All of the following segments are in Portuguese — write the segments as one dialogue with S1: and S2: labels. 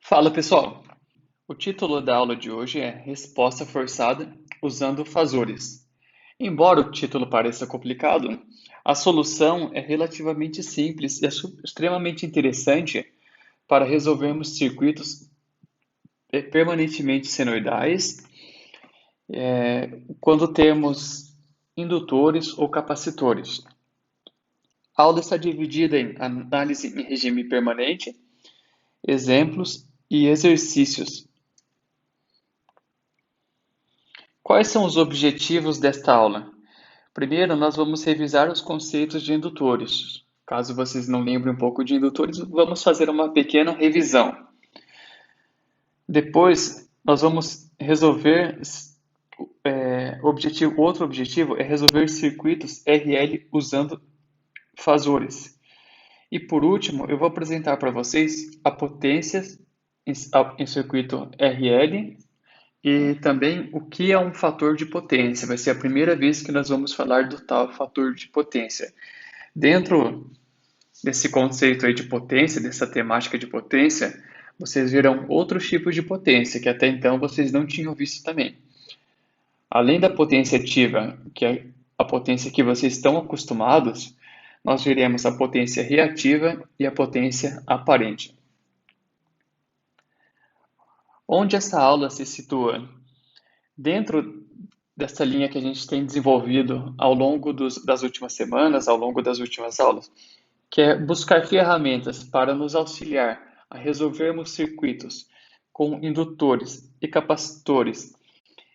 S1: Fala pessoal, o título da aula de hoje é Resposta Forçada usando fasores. Embora o título pareça complicado, a solução é relativamente simples e é extremamente interessante para resolvermos circuitos permanentemente senoidais quando temos indutores ou capacitores. A aula está dividida em análise em regime permanente, exemplos e exercícios. Quais são os objetivos desta aula? Primeiro, nós vamos revisar os conceitos de indutores. Caso vocês não lembrem um pouco de indutores, vamos fazer uma pequena revisão. Depois, nós vamos resolver. Outro objetivo é resolver circuitos RL usando fasores. E por último, eu vou apresentar para vocês a potência em circuito RL e também o que é um fator de potência. Vai ser a primeira vez que nós vamos falar do tal fator de potência. Dentro desse conceito aí de potência, dessa temática de potência, vocês viram outros tipos de potência que até então vocês não tinham visto também. Além da potência ativa, que é a potência que vocês estão acostumados, nós veremos a potência reativa e a potência aparente. Onde essa aula se situa? Dentro dessa linha que a gente tem desenvolvido ao longo das últimas semanas, ao longo das últimas aulas, que é buscar ferramentas para nos auxiliar a resolvermos circuitos com indutores e capacitores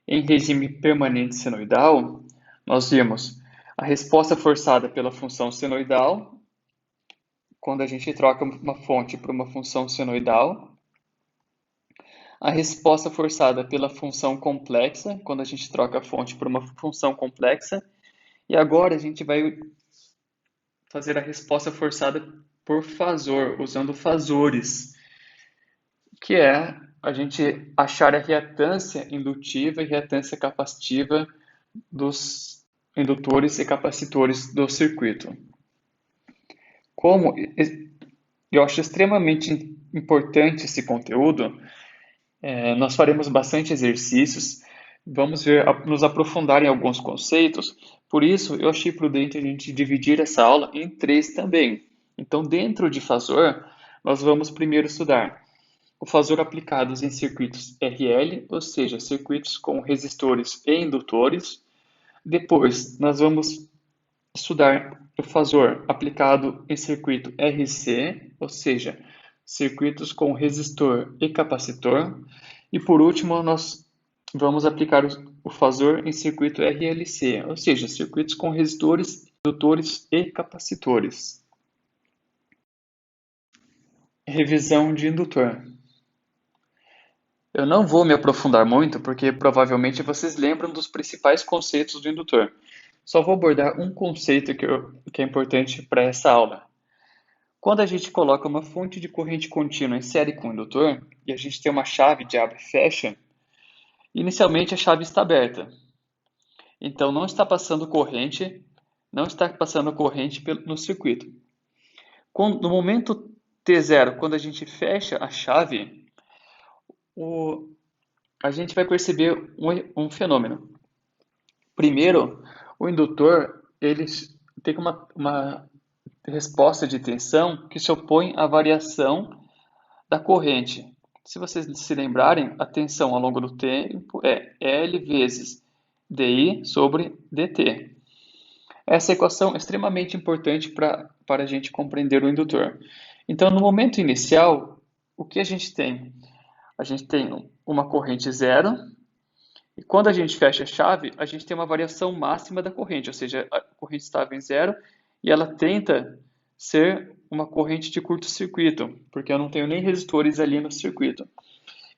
S1: em regime permanente senoidal, nós vimos a resposta forçada pela função senoidal, quando a gente troca uma fonte por uma função senoidal, a resposta forçada pela função complexa, quando a gente troca a fonte por uma função complexa, e agora a gente vai fazer a resposta forçada por fasor, usando fasores, que é a gente achar a reatância indutiva e reatância capacitiva dos indutores e capacitores do circuito. Como eu acho extremamente importante esse conteúdo, nós faremos bastante exercícios, vamos nos aprofundar em alguns conceitos, por isso eu achei prudente a gente dividir essa aula em três também. Então, dentro de fasor, nós vamos primeiro estudar o fasor aplicados em circuitos RL, ou seja, circuitos com resistores e indutores. Depois, nós vamos estudar o fasor aplicado em circuito RC, ou seja, circuitos com resistor e capacitor. E por último, nós vamos aplicar o fasor em circuito RLC, ou seja, circuitos com resistores, indutores e capacitores. Revisão de indutor. Eu não vou me aprofundar muito, porque provavelmente vocês lembram dos principais conceitos do indutor. Só vou abordar um conceito que é importante para essa aula. Quando a gente coloca uma fonte de corrente contínua em série com o indutor, e a gente tem uma chave de abre e fecha, inicialmente a chave está aberta. Então não está passando corrente no circuito. No momento T0, quando a gente fecha a chave, a gente vai perceber um fenômeno. Primeiro, o indutor ele tem uma resposta de tensão que se opõe à variação da corrente. Se vocês se lembrarem, a tensão ao longo do tempo é L vezes dI sobre dt. Essa equação é extremamente importante para a gente compreender o indutor. Então, no momento inicial, o que a gente tem? A gente tem uma corrente zero, e quando a gente fecha a chave, a gente tem uma variação máxima da corrente, ou seja, a corrente estava em zero e ela tenta ser uma corrente de curto-circuito, porque eu não tenho nem resistores ali no circuito.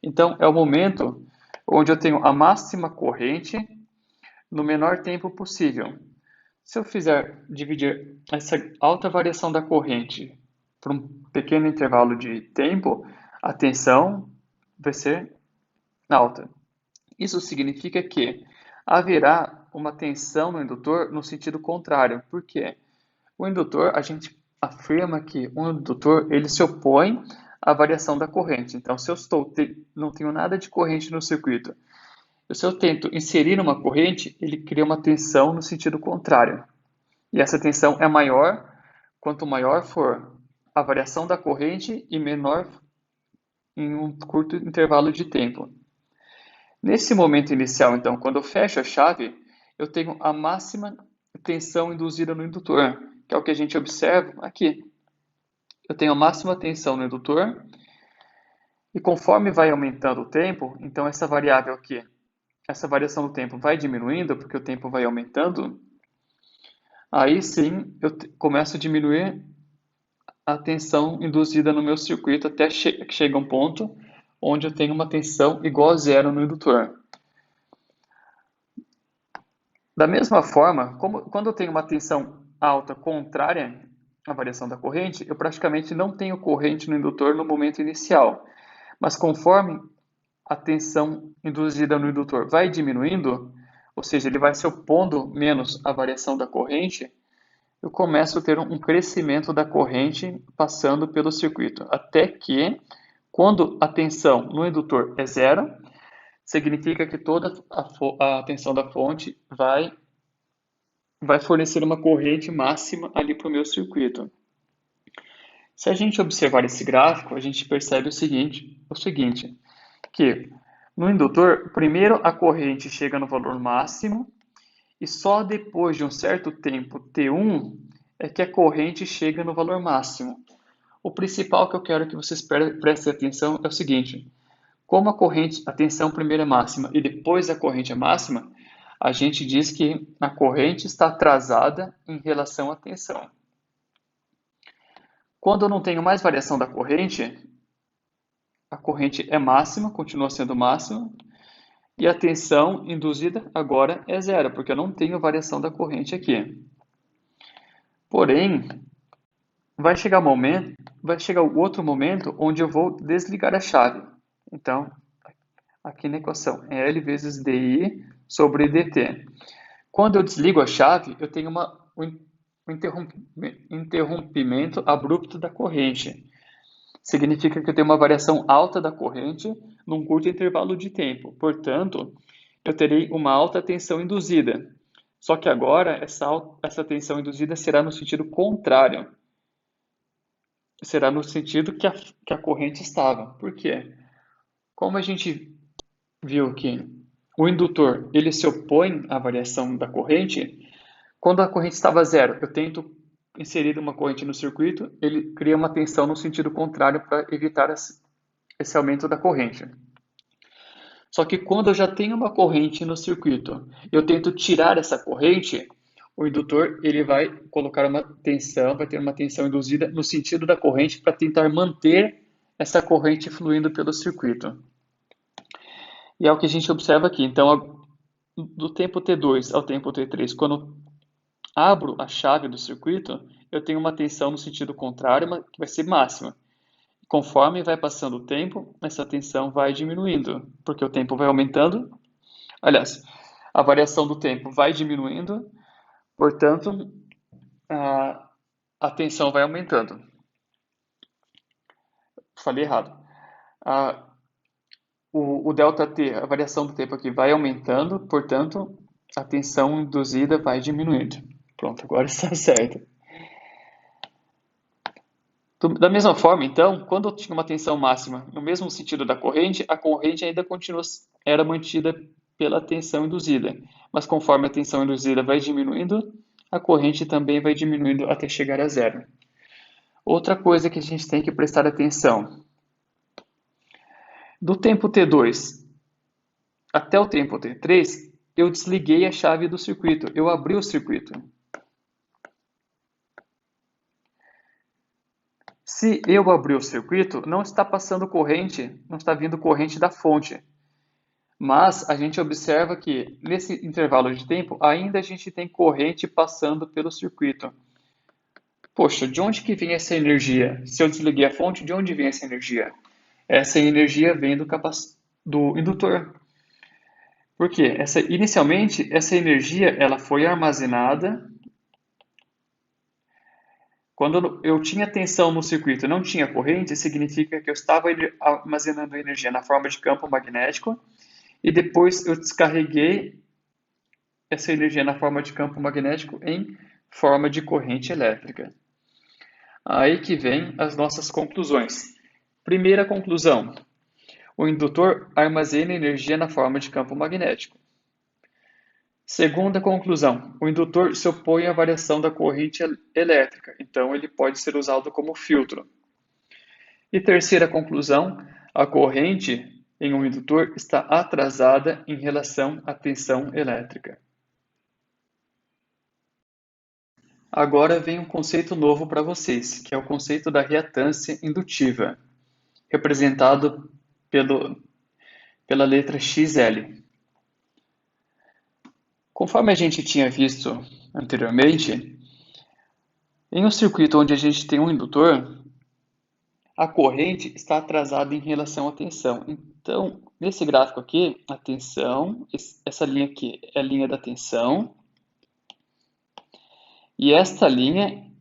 S1: Então, é o momento onde eu tenho a máxima corrente no menor tempo possível. Se eu fizer dividir essa alta variação da corrente por um pequeno intervalo de tempo, a tensão vai ser alta. Isso significa que haverá uma tensão no indutor no sentido contrário. Por quê? O indutor, a gente afirma que o indutor ele se opõe a variação da corrente. Então, se eu não tenho nada de corrente no circuito, se eu tento inserir uma corrente, ele cria uma tensão no sentido contrário. E essa tensão é maior quanto maior for a variação da corrente e menor em um curto intervalo de tempo. Nesse momento inicial, então, quando eu fecho a chave, eu tenho a máxima tensão induzida no indutor, que é o que a gente observa aqui. Eu tenho a máxima tensão no indutor e conforme vai aumentando o tempo, então essa variável aqui, essa variação do tempo vai diminuindo, porque o tempo vai aumentando, aí sim eu começo a diminuir a tensão induzida no meu circuito até que chega um ponto onde eu tenho uma tensão igual a zero no indutor. Da mesma forma, quando eu tenho uma tensão alta contrária à variação da corrente, eu praticamente não tenho corrente no indutor no momento inicial. Mas conforme a tensão induzida no indutor vai diminuindo, ou seja, ele vai se opondo menos à variação da corrente, eu começo a ter um crescimento da corrente passando pelo circuito, até que, quando a tensão no indutor é zero, significa que toda a tensão da fonte vai fornecer uma corrente máxima ali para o meu circuito. Se a gente observar esse gráfico, a gente percebe o seguinte, que no indutor, primeiro a corrente chega no valor máximo e só depois de um certo tempo, T1, é que a corrente chega no valor máximo. O principal que eu quero que vocês prestem atenção é o seguinte, como a tensão primeiro é máxima e depois a corrente é máxima, a gente diz que a corrente está atrasada em relação à tensão. Quando eu não tenho mais variação da corrente, a corrente é máxima, continua sendo máxima, e a tensão induzida agora é zero, porque eu não tenho variação da corrente aqui. Porém, vai chegar o outro momento onde eu vou desligar a chave. Então, aqui na equação, é L vezes DI sobre dt. Quando eu desligo a chave, eu tenho um interrompimento abrupto da corrente. Significa que eu tenho uma variação alta da corrente num curto intervalo de tempo. Portanto, eu terei uma alta tensão induzida. Só que agora essa tensão induzida será no sentido contrário. Será no sentido que a corrente estava. Por quê? Como a gente viu que o indutor ele se opõe à variação da corrente, quando a corrente estava zero, eu tento inserir uma corrente no circuito, ele cria uma tensão no sentido contrário para evitar esse aumento da corrente. Só que quando eu já tenho uma corrente no circuito, eu tento tirar essa corrente, o indutor ele vai colocar uma tensão, vai ter uma tensão induzida no sentido da corrente para tentar manter essa corrente fluindo pelo circuito. E é o que a gente observa aqui. Então, do tempo T2 ao tempo T3, quando abro a chave do circuito, eu tenho uma tensão no sentido contrário, que vai ser máxima. Conforme vai passando o tempo, essa tensão vai diminuindo, porque o tempo vai aumentando. Aliás, a variação do tempo vai diminuindo, portanto, a tensão vai aumentando. Falei errado. O ΔT, a variação do tempo aqui, vai aumentando, portanto, a tensão induzida vai diminuindo. Pronto, agora está certo. Da mesma forma, então, quando eu tinha uma tensão máxima no mesmo sentido da corrente, a corrente ainda era mantida pela tensão induzida. Mas conforme a tensão induzida vai diminuindo, a corrente também vai diminuindo até chegar a zero. Outra coisa que a gente tem que prestar atenção. Do tempo T2 até o tempo T3, eu desliguei a chave do circuito, eu abri o circuito. Se eu abrir o circuito, não está passando corrente, não está vindo corrente da fonte. Mas a gente observa que nesse intervalo de tempo, ainda a gente tem corrente passando pelo circuito. Poxa, de onde que vem essa energia? Se eu desliguei a fonte, de onde vem essa energia? Essa energia vem do indutor. Por quê? Inicialmente, essa energia ela foi armazenada Quando eu tinha tensão no circuito e não tinha corrente, significa que eu estava armazenando energia na forma de campo magnético e depois eu descarreguei essa energia na forma de campo magnético em forma de corrente elétrica. Aí que vem as nossas conclusões. Primeira conclusão: o indutor armazena energia na forma de campo magnético. Segunda conclusão: o indutor se opõe à variação da corrente elétrica, então ele pode ser usado como filtro. E terceira conclusão: a corrente em um indutor está atrasada em relação à tensão elétrica. Agora vem um conceito novo para vocês, que é o conceito da reatância indutiva, representado pela letra XL. Conforme a gente tinha visto anteriormente, em um circuito onde a gente tem um indutor, a corrente está atrasada em relação à tensão. Então, nesse gráfico aqui, a tensão, essa linha aqui é a linha da tensão, e esta linha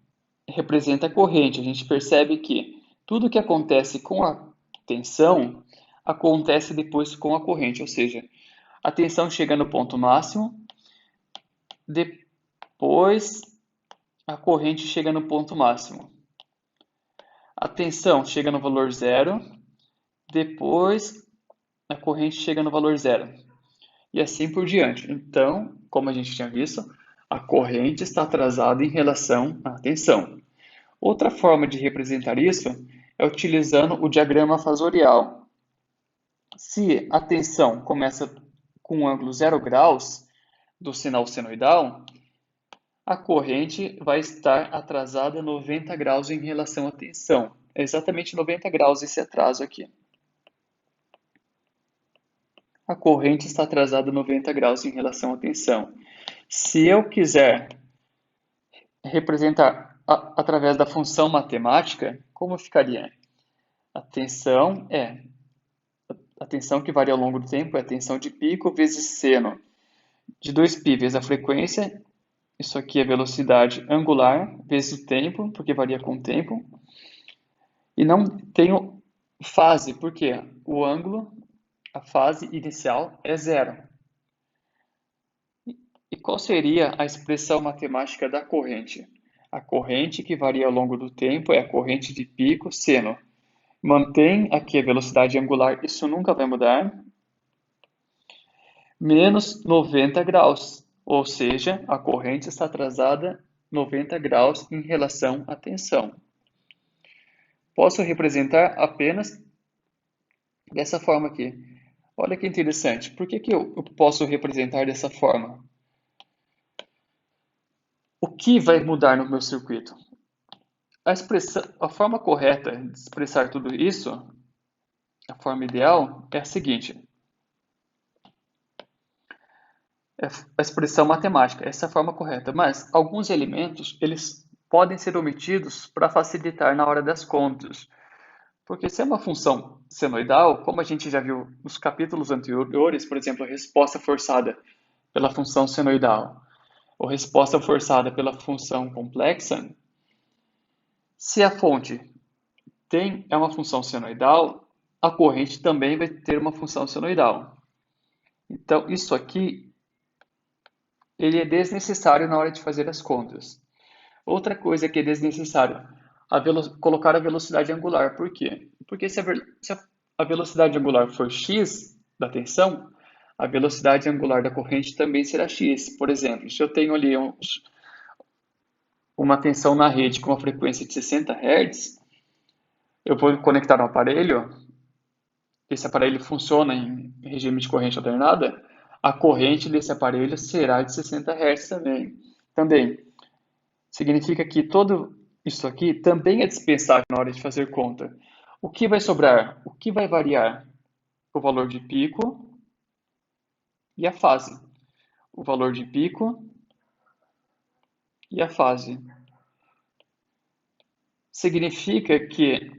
S1: representa a corrente. A gente percebe que tudo que acontece com a tensão acontece depois com a corrente, ou seja, a tensão chega no ponto máximo, depois a corrente chega no ponto máximo. A tensão chega no valor zero, depois a corrente chega no valor zero. E assim por diante. Então, como a gente tinha visto, a corrente está atrasada em relação à tensão. Outra forma de representar isso é utilizando o diagrama fasorial. Se a tensão começa com um ângulo 0 graus do sinal senoidal, a corrente vai estar atrasada 90 graus em relação à tensão. É exatamente 90 graus esse atraso aqui. A corrente está atrasada 90 graus em relação à tensão. Se eu quiser representar através da função matemática, como ficaria? A tensão que varia ao longo do tempo é a tensão de pico vezes seno de 2π vezes a frequência. Isso aqui é velocidade angular vezes o tempo, porque varia com o tempo. E não tenho fase, porque o ângulo, a fase inicial é zero. E qual seria a expressão matemática da corrente? A corrente que varia ao longo do tempo é a corrente de pico seno. Mantém aqui a velocidade angular, isso nunca vai mudar, menos 90 graus, ou seja, a corrente está atrasada 90 graus em relação à tensão. Posso representar apenas dessa forma aqui. Olha que interessante, por que eu posso representar dessa forma? O que vai mudar no meu circuito? A forma correta de expressar tudo isso, a forma ideal, é a seguinte. É a expressão matemática, essa é a forma correta. Mas alguns elementos, eles podem ser omitidos para facilitar na hora das contas. Porque se é uma função senoidal, como a gente já viu nos capítulos anteriores, por exemplo, a resposta forçada pela função senoidal, ou resposta forçada pela função complexa, se a fonte é uma função senoidal, a corrente também vai ter uma função senoidal. Então, isso aqui ele é desnecessário na hora de fazer as contas. Outra coisa que é desnecessário, colocar a velocidade angular. Por quê? Porque se a velocidade angular for x da tensão, a velocidade angular da corrente também será x. Por exemplo, se eu tenho ali uma tensão na rede com uma frequência de 60 Hz, eu vou conectar um aparelho, esse aparelho funciona em regime de corrente alternada, a corrente desse aparelho será de 60 Hz também. Significa que todo isso aqui também é dispensável na hora de fazer conta. O que vai sobrar? O que vai variar? O valor de pico e a fase. O valor de pico e a fase. Significa que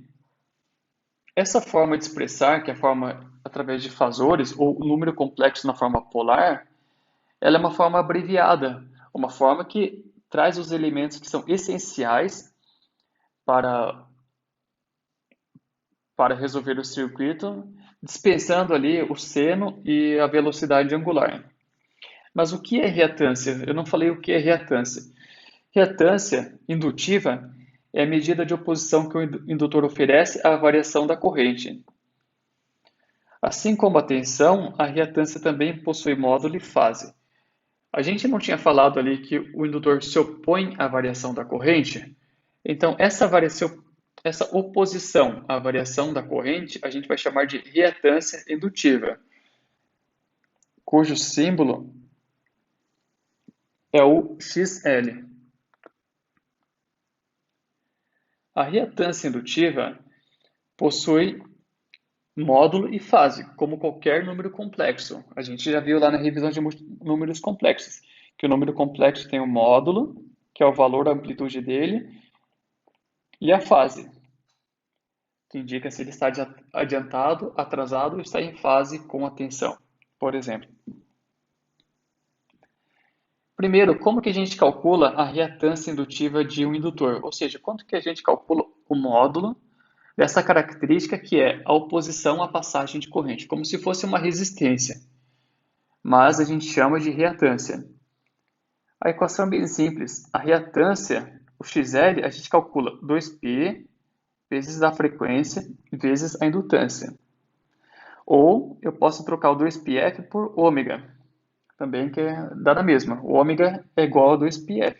S1: essa forma de expressar, que é a forma através de fasores ou número complexo na forma polar, ela é uma forma abreviada, uma forma que traz os elementos que são essenciais para, para resolver o circuito, dispensando ali o seno e a velocidade angular. Mas o que é reatância? Eu não falei o que é reatância. Reatância indutiva é a medida de oposição que o indutor oferece à variação da corrente. Assim como a tensão, a reatância também possui módulo e fase. A gente não tinha falado ali que o indutor se opõe à variação da corrente? Então, essa oposição à variação da corrente, a gente vai chamar de reatância indutiva, cujo símbolo é o XL. A reatância indutiva possui módulo e fase, como qualquer número complexo. A gente já viu lá na revisão de números complexos, que o número complexo tem o módulo, que é o valor, a amplitude dele, e a fase, que indica se ele está adiantado, atrasado ou está em fase com a tensão, por exemplo. Primeiro, como que a gente calcula a reatância indutiva de um indutor? Ou seja, quanto que a gente calcula o módulo dessa característica que é a oposição à passagem de corrente, como se fosse uma resistência, mas a gente chama de reatância. A equação é bem simples. A reatância, o XL, a gente calcula 2π vezes a frequência vezes a indutância. Ou eu posso trocar o 2πf por ômega, também que dá na mesma. O ômega é igual a 2πf,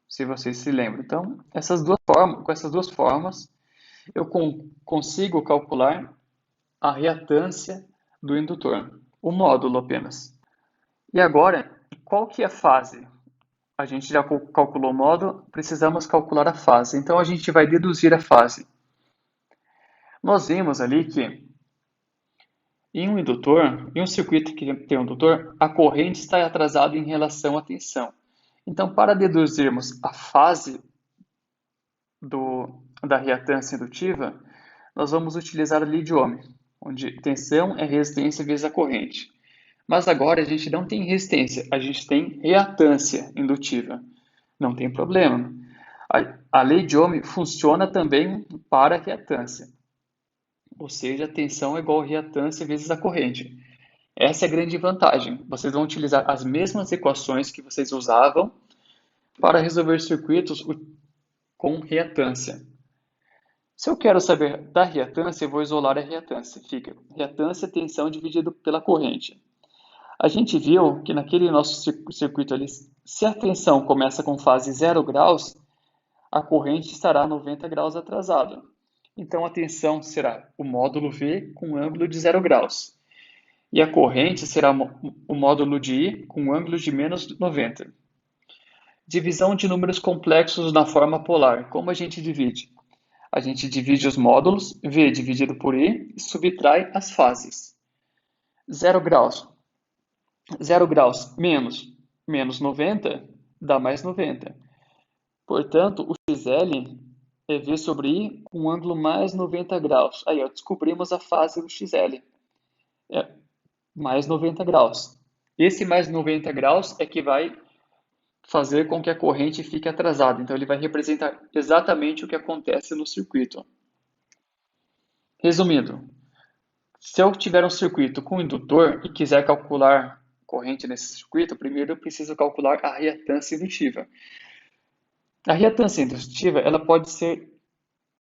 S1: se vocês se lembram. Então, com essas duas formas, eu consigo calcular a reatância do indutor, o módulo apenas. E agora, qual que é a fase? A gente já calculou o módulo, precisamos calcular a fase. Então, a gente vai deduzir a fase. Nós vimos ali que em um circuito que tem um indutor, a corrente está atrasada em relação à tensão. Então, para deduzirmos a fase da reatância indutiva, nós vamos utilizar a lei de Ohm, onde tensão é resistência vezes a corrente. Mas agora a gente não tem resistência, a gente tem reatância indutiva. Não tem problema. A lei de Ohm funciona também para a reatância. Ou seja, a tensão é igual a reatância vezes a corrente. Essa é a grande vantagem. Vocês vão utilizar as mesmas equações que vocês usavam para resolver circuitos com reatância. Se eu quero saber da reatância, eu vou isolar a reatância. Fica reatância, tensão dividido pela corrente. A gente viu que naquele nosso circuito ali, se a tensão começa com fase 0 graus, a corrente estará 90 graus atrasada. Então, a tensão será o módulo V com ângulo de 0 graus. E a corrente será o módulo de I com ângulo de menos 90. Divisão de números complexos na forma polar. Como a gente divide? A gente divide os módulos, V dividido por I, e subtrai as fases. 0 graus. 0 graus menos 90 dá mais 90. Portanto, o XL é V sobre I com um ângulo mais 90 graus. Aí, ó, descobrimos a fase do XL. É mais 90 graus. Esse mais 90 graus é que vai fazer com que a corrente fique atrasada. Então, ele vai representar exatamente o que acontece no circuito. Resumindo, se eu tiver um circuito com indutor e quiser calcular corrente nesse circuito, primeiro eu preciso calcular a reatância indutiva. A reatância indutiva ela pode ser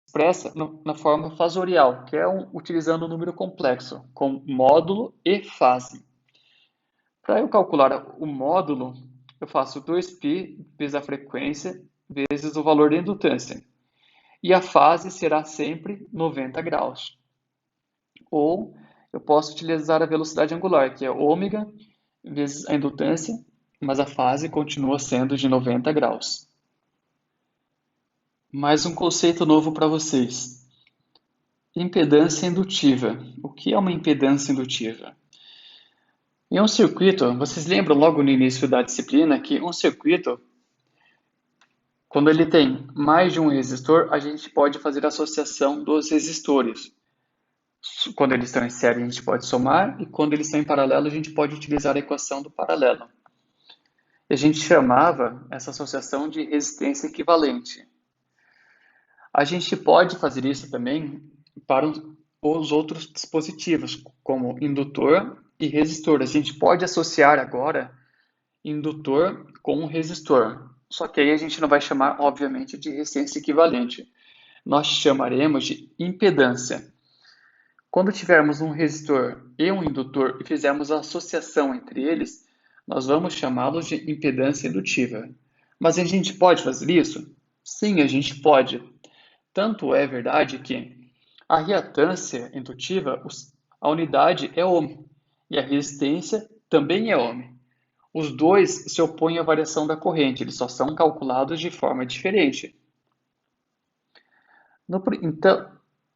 S1: expressa na forma fasorial, que é utilizando um número complexo, com módulo e fase. Para eu calcular o módulo, eu faço 2π vezes a frequência vezes o valor da indutância. E a fase será sempre 90 graus. Ou eu posso utilizar a velocidade angular, que é ômega vezes a indutância, mas a fase continua sendo de 90 graus. Mais um conceito novo para vocês. Impedância indutiva. O que é uma impedância indutiva? Em um circuito, vocês lembram logo no início da disciplina que um circuito, quando ele tem mais de um resistor, a gente pode fazer a associação dos resistores. Quando eles estão em série, a gente pode somar, e quando eles estão em paralelo, a gente pode utilizar a equação do paralelo. E a gente chamava essa associação de resistência equivalente. A gente pode fazer isso também para os outros dispositivos, como indutor e resistor. A gente pode associar agora indutor com resistor. Só que aí a gente não vai chamar, obviamente, de resistência equivalente. Nós chamaremos de impedância. Quando tivermos um resistor e um indutor e fizermos a associação entre eles, nós vamos chamá-los de impedância indutiva. Mas a gente pode fazer isso? Sim, a gente pode. Tanto é verdade que a reatância indutiva, a unidade é ohm, e a resistência também é ohm. Os dois se opõem à variação da corrente, eles só são calculados de forma diferente.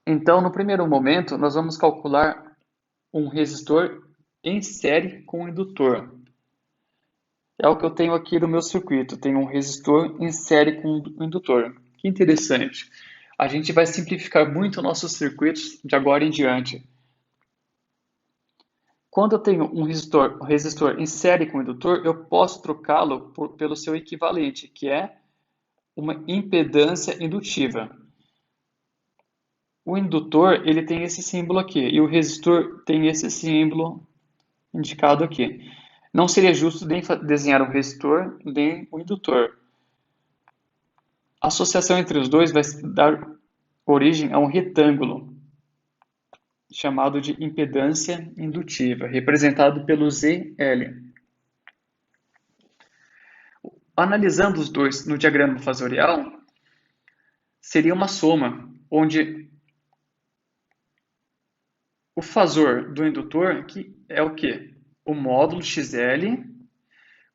S1: Então, no primeiro momento, nós vamos calcular um resistor em série com um indutor. É o que eu tenho aqui no meu circuito. Tenho um resistor em série com um indutor. Que interessante. A gente vai simplificar muito nossos circuitos de agora em diante. Quando eu tenho um resistor em série com um indutor, eu posso trocá-lo pelo seu equivalente, que é uma impedância indutiva. O indutor ele tem esse símbolo aqui e o resistor tem esse símbolo indicado aqui. Não seria justo nem desenhar o resistor nem o indutor. A associação entre os dois vai dar origem a um retângulo chamado de impedância indutiva, representado pelo ZL. Analisando os dois no diagrama fasorial, seria uma soma, onde o fasor do indutor que é o quê? O módulo XL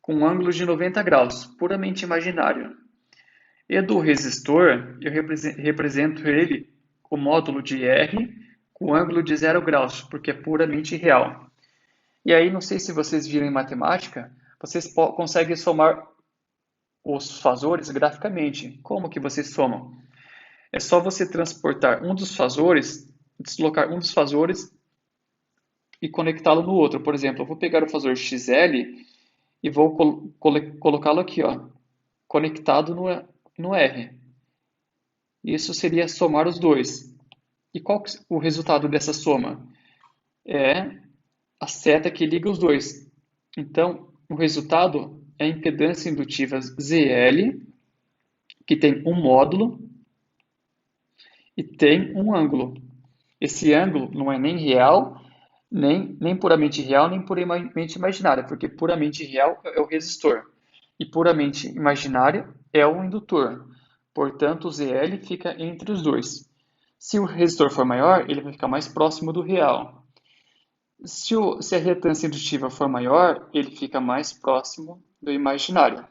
S1: com um ângulo de 90 graus, puramente imaginário. E do resistor, eu represento ele, o módulo de R, com ângulo de 0 graus, porque é puramente real. E aí, não sei se vocês viram em matemática, vocês conseguem somar os fasores graficamente. Como que vocês somam? É só você transportar um dos fasores, deslocar um dos fasores e conectá-lo no outro. Por exemplo, eu vou pegar o fasor XL e vou colocá-lo aqui, ó, conectado no R. Isso seria somar os dois. E qual que é o resultado dessa soma? É a seta que liga os dois. Então, o resultado é a impedância indutiva ZL, que tem um módulo e tem um ângulo. Esse ângulo não é nem real, nem puramente real, nem puramente imaginário, porque puramente real é o resistor e puramente imaginário é o indutor. Portanto, o ZL fica entre os dois. Se o resistor for maior, ele vai ficar mais próximo do real. Se a reatância indutiva for maior, ele fica mais próximo do imaginário.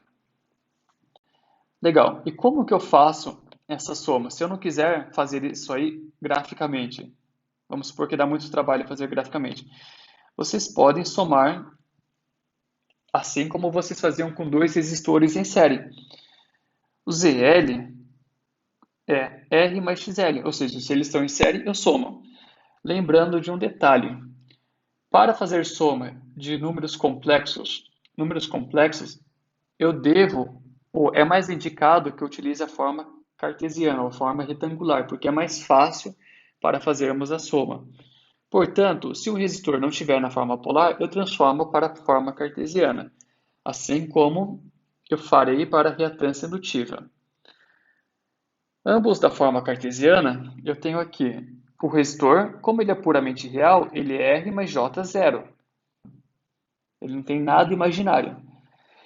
S1: Legal. E como que eu faço essa soma? Se eu não quiser fazer isso aí graficamente, vamos supor que dá muito trabalho fazer graficamente, vocês podem somar assim como vocês faziam com dois resistores em série. O ZL é R mais XL, ou seja, se eles estão em série, eu somo. Lembrando de um detalhe. Para fazer soma de números complexos, eu devo, ou é mais indicado que eu utilize a forma cartesiana, ou forma retangular, porque é mais fácil para fazermos a soma. Portanto, se o resistor não estiver na forma polar, eu transformo para a forma cartesiana, assim como eu farei para a reatância indutiva. Ambos da forma cartesiana, eu tenho aqui o resistor, como ele é puramente real, ele é R mais J zero. Ele não tem nada imaginário.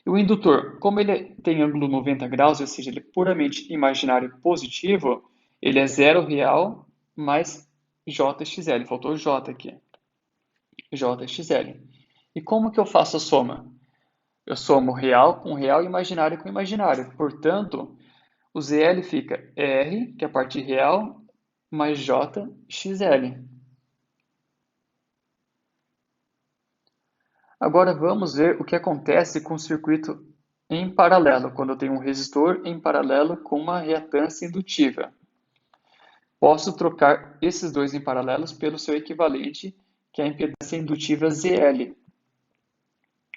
S1: E o indutor, como ele tem ângulo 90 graus, ou seja, ele é puramente imaginário positivo, ele é zero real mais JXL. Faltou J aqui. JXL. E como que eu faço a soma? Eu somo real com real e imaginário com imaginário. Portanto, o ZL fica R, que é a parte real, mais JXL. Agora vamos ver o que acontece com o circuito em paralelo, quando eu tenho um resistor em paralelo com uma reatância indutiva. Posso trocar esses dois em paralelos pelo seu equivalente, que é a impedância indutiva ZL.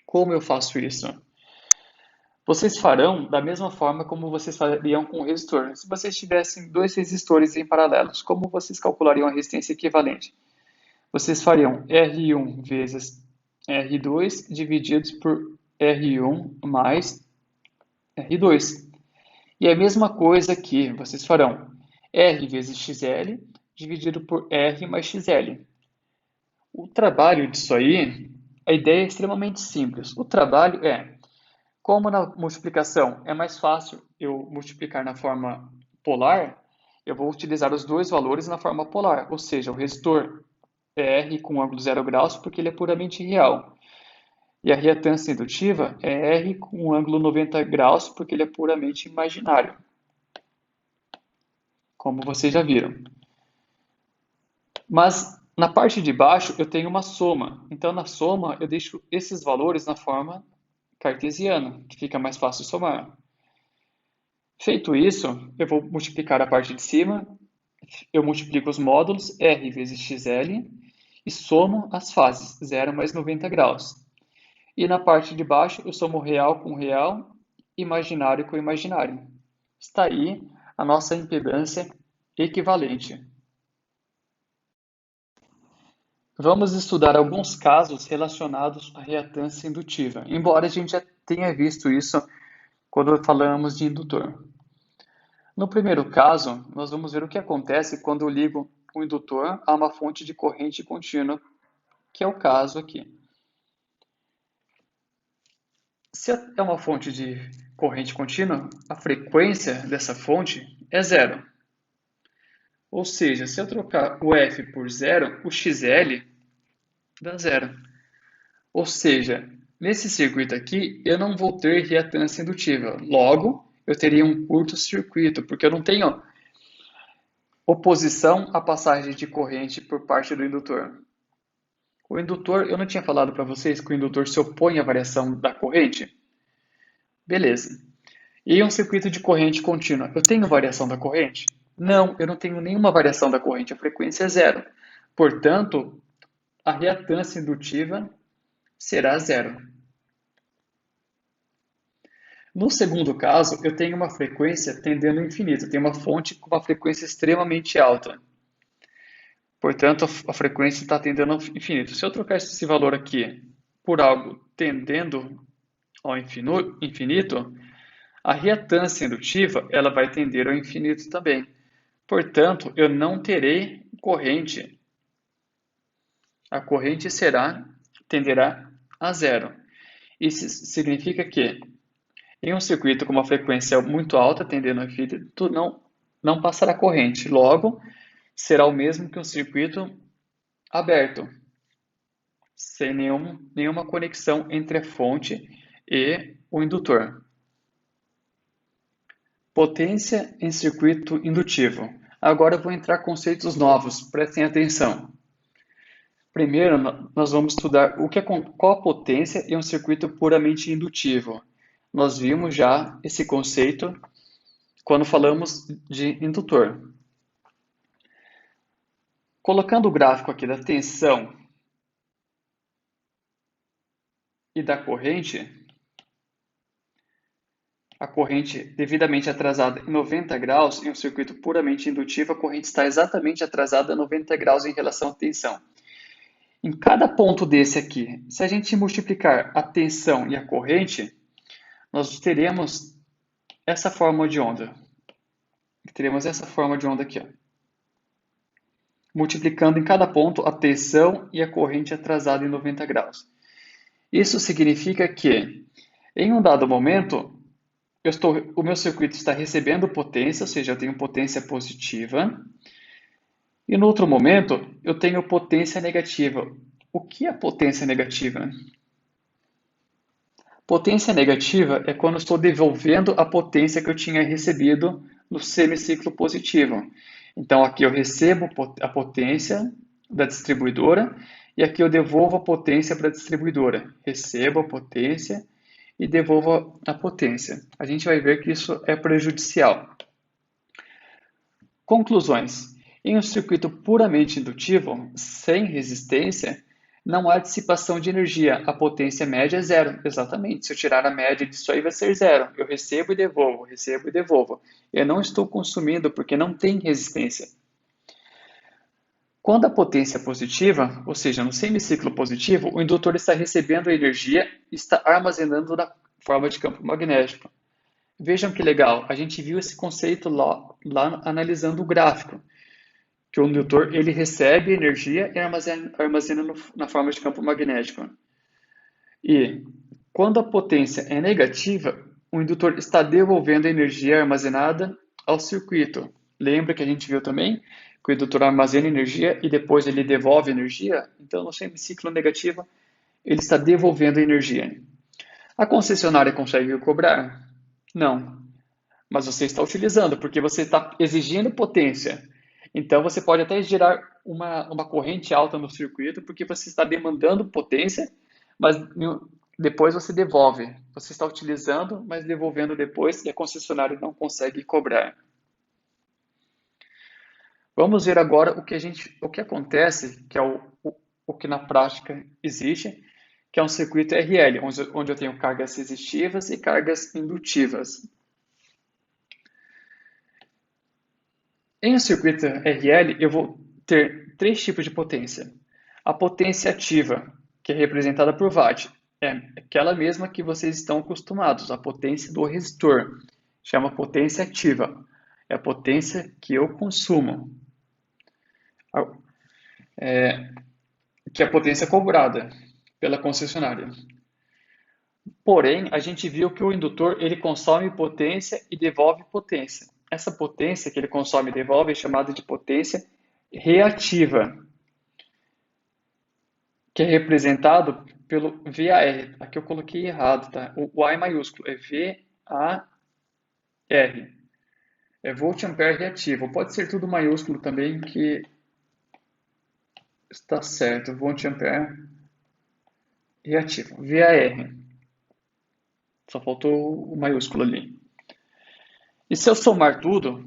S1: Como eu faço isso? Vocês farão da mesma forma como vocês fariam com o resistor. Se vocês tivessem dois resistores em paralelos, como vocês calculariam a resistência equivalente? Vocês fariam R1 vezes R2 divididos por R1 mais R2. E a mesma coisa aqui, vocês farão R vezes XL dividido por R mais XL. O trabalho disso aí, a ideia é extremamente simples. O trabalho é, como na multiplicação é mais fácil eu multiplicar na forma polar, eu vou utilizar os dois valores na forma polar, ou seja, o resistor é R com ângulo 0 graus porque ele é puramente real. E a reatância indutiva é R com ângulo 90 graus porque ele é puramente imaginário, como vocês já viram. Mas na parte de baixo eu tenho uma soma. Então na soma eu deixo esses valores na forma cartesiana, que fica mais fácil somar. Feito isso, eu vou multiplicar a parte de cima, eu multiplico os módulos R vezes XL e somo as fases, 0 mais 90 graus. E na parte de baixo eu somo real com real, imaginário com imaginário. Está aí a nossa impedância equivalente. Vamos estudar alguns casos relacionados à reatância indutiva, embora a gente já tenha visto isso quando falamos de indutor. No primeiro caso, nós vamos ver o que acontece quando eu ligo o indutor a uma fonte de corrente contínua, que é o caso aqui. Se é uma fonte de corrente contínua, a frequência dessa fonte é zero. Ou seja, se eu trocar o F por zero, o XL dá zero. Ou seja, nesse circuito aqui, eu não vou ter reatância indutiva. Logo, eu teria um curto-circuito, porque eu não tenho oposição à passagem de corrente por parte do indutor. O indutor, eu não tinha falado para vocês que o indutor se opõe à variação da corrente? Beleza. E um circuito de corrente contínua, eu tenho variação da corrente? Não, eu não tenho nenhuma variação da corrente, a frequência é zero. Portanto, a reatância indutiva será zero. No segundo caso, eu tenho uma frequência tendendo ao infinito, eu tenho uma fonte com uma frequência extremamente alta. Portanto, a frequência está tendendo ao infinito. Se eu trocar esse valor aqui por algo tendendo ao infinito, a reatância indutiva ela vai tender ao infinito também. Portanto, eu não terei corrente. A corrente tenderá a zero. Isso significa que em um circuito com uma frequência muito alta, tendendo ao infinito, não passará corrente. Logo, será o mesmo que um circuito aberto, sem nenhuma conexão entre a fonte e o indutor. Potência em circuito indutivo. Agora eu vou entrar conceitos novos, prestem atenção. Primeiro, nós vamos estudar qual a potência em um circuito puramente indutivo. Nós vimos já esse conceito quando falamos de indutor. Colocando o gráfico aqui da tensão e da corrente, a corrente devidamente atrasada em 90 graus, em um circuito puramente indutivo, a corrente está exatamente atrasada 90 graus em relação à tensão. Em cada ponto desse aqui, se a gente multiplicar a tensão e a corrente, nós teremos essa forma de onda. Teremos essa forma de onda aqui, ó. Multiplicando em cada ponto a tensão e a corrente atrasada em 90 graus. Isso significa que, em um dado momento, o meu circuito está recebendo potência, ou seja, eu tenho potência positiva, e no outro momento eu tenho potência negativa. O que é potência negativa? Potência negativa é quando eu estou devolvendo a potência que eu tinha recebido no semiciclo positivo. Então aqui eu recebo a potência da distribuidora e aqui eu devolvo a potência para a distribuidora. Recebo a potência e devolvo a potência. A gente vai ver que isso é prejudicial. Conclusões. Em um circuito puramente indutivo, sem resistência, Não há dissipação de energia, a potência média é zero. Exatamente, se eu tirar a média disso aí vai ser zero. Eu recebo e devolvo, recebo e devolvo. Eu não estou consumindo porque não tem resistência. Quando a potência é positiva, ou seja, no semiciclo positivo, o indutor está recebendo a energia e está armazenando na forma de campo magnético. Vejam que legal, a gente viu esse conceito lá analisando o gráfico, que o indutor ele recebe energia e armazena na forma de campo magnético. E quando a potência é negativa, o indutor está devolvendo a energia armazenada ao circuito. Lembra que a gente viu também que o indutor armazena energia e depois ele devolve energia? Então, no semiciclo negativo, ele está devolvendo energia. A concessionária consegue cobrar? Não, mas você está utilizando, porque você está exigindo potência. Então, você pode até gerar uma corrente alta no circuito, porque você está demandando potência, mas depois você devolve. Você está utilizando, mas devolvendo depois, e a concessionária não consegue cobrar. Vamos ver agora o que acontece, que é o que na prática existe, que é um circuito RL, onde eu tenho cargas resistivas e cargas indutivas. Em um circuito RL, eu vou ter três tipos de potência. A potência ativa, que é representada por watt, é aquela mesma que vocês estão acostumados, a potência do resistor. Chama potência ativa. É a potência que eu consumo. Que é a potência cobrada pela concessionária. Porém, a gente viu que o indutor ele consome potência e devolve potência. Essa potência que ele consome e devolve é chamada de potência reativa, que é representado pelo VAR. Aqui eu coloquei errado, tá? O A é maiúsculo, é VAR. É volt ampere reativo. Pode ser tudo maiúsculo também, que está certo. Volt ampere reativo. VAR. Só faltou o maiúsculo ali. E se eu somar tudo,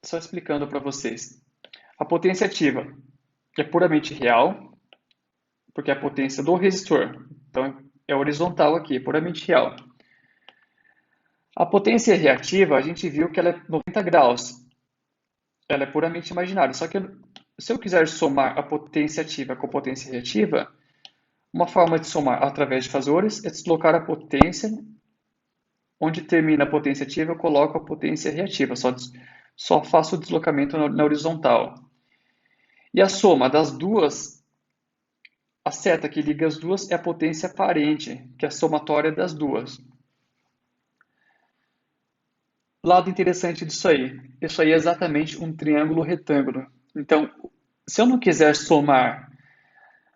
S1: só explicando para vocês. A potência ativa é puramente real, porque é a potência do resistor. Então, é horizontal aqui, é puramente real. A potência reativa, a gente viu que ela é 90 graus. Ela é puramente imaginária. Só que se eu quiser somar a potência ativa com a potência reativa, uma forma de somar através de fazores é deslocar a potência. Onde termina a potência ativa, eu coloco a potência reativa. Só faço o deslocamento na horizontal. E a soma das duas, a seta que liga as duas é a potência aparente, que é a somatória das duas. Lado interessante disso aí. Isso aí é exatamente um triângulo retângulo. Então, se eu não quiser somar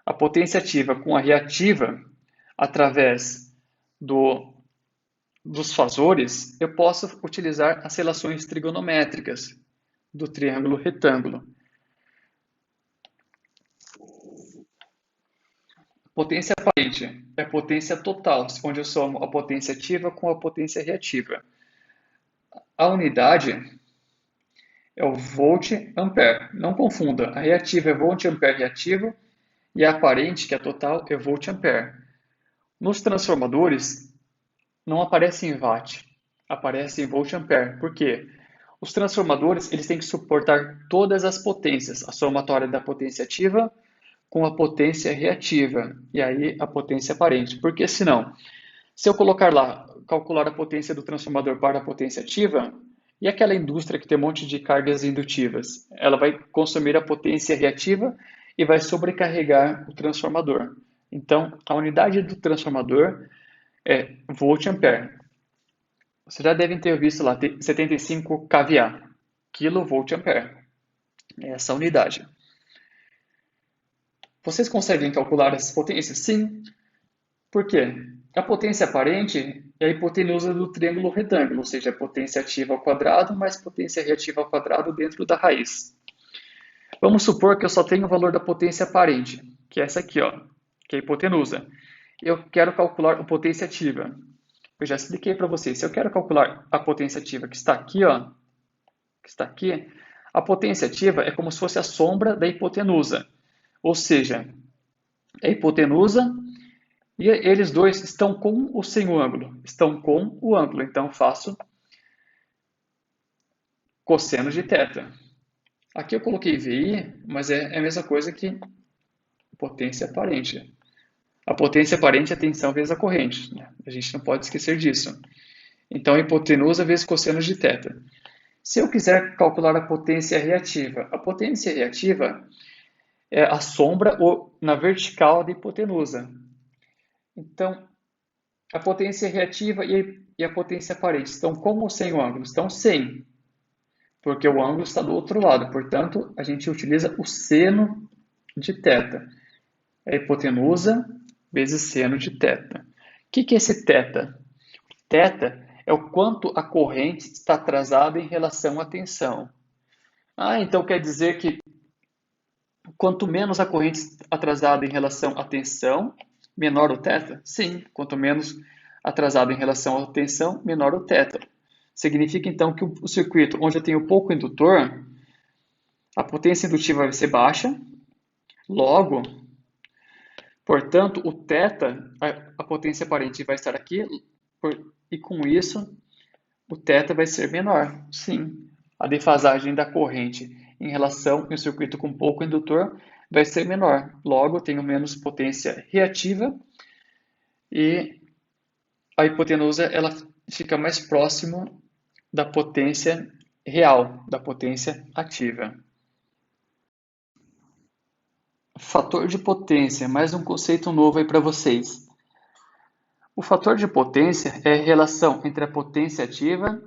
S1: a potência ativa com a reativa através dos fazores, eu posso utilizar as relações trigonométricas do triângulo retângulo. Potência aparente é a potência total, onde eu somo a potência ativa com a potência reativa. A unidade é o volt-ampere. Não confunda, a reativa é volt-ampere reativo e a aparente, que é total, é volt-ampere. Nos transformadores, não aparece em watt, aparece em volt-ampere. Por quê? Os transformadores eles têm que suportar todas as potências, a somatória da potência ativa com a potência reativa, e aí a potência aparente. Porque senão, se eu colocar lá, calcular a potência do transformador para a potência ativa, e aquela indústria que tem um monte de cargas indutivas, ela vai consumir a potência reativa e vai sobrecarregar o transformador. Então, a unidade do transformador é volt-ampere. Vocês já devem ter visto lá, 75 kVA, kV-ampere. É essa unidade. Vocês conseguem calcular essas potências? Sim. Por quê? A potência aparente é a hipotenusa do triângulo retângulo, ou seja, a potência ativa ao quadrado mais potência reativa ao quadrado dentro da raiz. Vamos supor que eu só tenho o valor da potência aparente, que é essa aqui, ó, que é a hipotenusa. Eu quero calcular a potência ativa. Eu já expliquei para vocês. Se eu quero calcular a potência ativa que está aqui, ó, que está aqui, a potência ativa é como se fosse a sombra da hipotenusa. Ou seja, a hipotenusa e eles dois estão com ou sem o ângulo? Estão com o ângulo, então faço cosseno de θ. Aqui eu coloquei VI, mas é a mesma coisa que potência aparente. A potência aparente é a tensão vezes a corrente, né? A gente não pode esquecer disso. Então, hipotenusa vezes cosseno de θ. Se eu quiser calcular a potência reativa é a sombra ou na vertical da hipotenusa. Então, a potência reativa e a potência aparente estão com ou sem o ângulo? Estão sem, porque o ângulo está do outro lado. Portanto, a gente utiliza o seno de θ. É a hipotenusa vezes seno de θ. O que é esse θ? Θ é o quanto a corrente está atrasada em relação à tensão. Então quer dizer que quanto menos a corrente atrasada em relação à tensão, menor o θ? Sim, quanto menos atrasado em relação à tensão, menor o θ. Significa então que o circuito onde eu tenho pouco indutor, a potência indutiva vai ser baixa, logo, portanto, o θ, a potência aparente vai estar aqui, e com isso o θ vai ser menor. Sim, a defasagem da corrente em relação ao circuito com pouco indutor vai ser menor. Logo, eu tenho menos potência reativa e a hipotenusa ela fica mais próximo da potência real, da potência ativa. Fator de potência, mais um conceito novo aí para vocês. O fator de potência é a relação entre a potência ativa,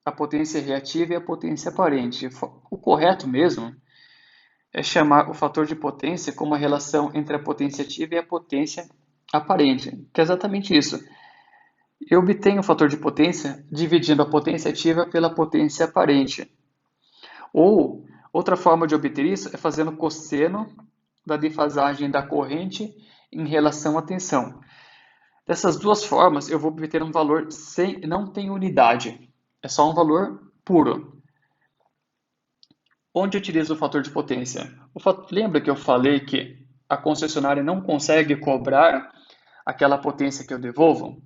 S1: a potência reativa e a potência aparente. O correto mesmo é chamar o fator de potência como a relação entre a potência ativa e a potência aparente, que é exatamente isso. Eu obtenho o fator de potência dividindo a potência ativa pela potência aparente. Ou, outra forma de obter isso é fazendo cosseno da defasagem da corrente em relação à tensão. Dessas duas formas, eu vou obter um valor sem, não tem unidade, é só um valor puro. Onde eu utilizo o fator de potência? Lembra que eu falei que a concessionária não consegue cobrar aquela potência que eu devolvo?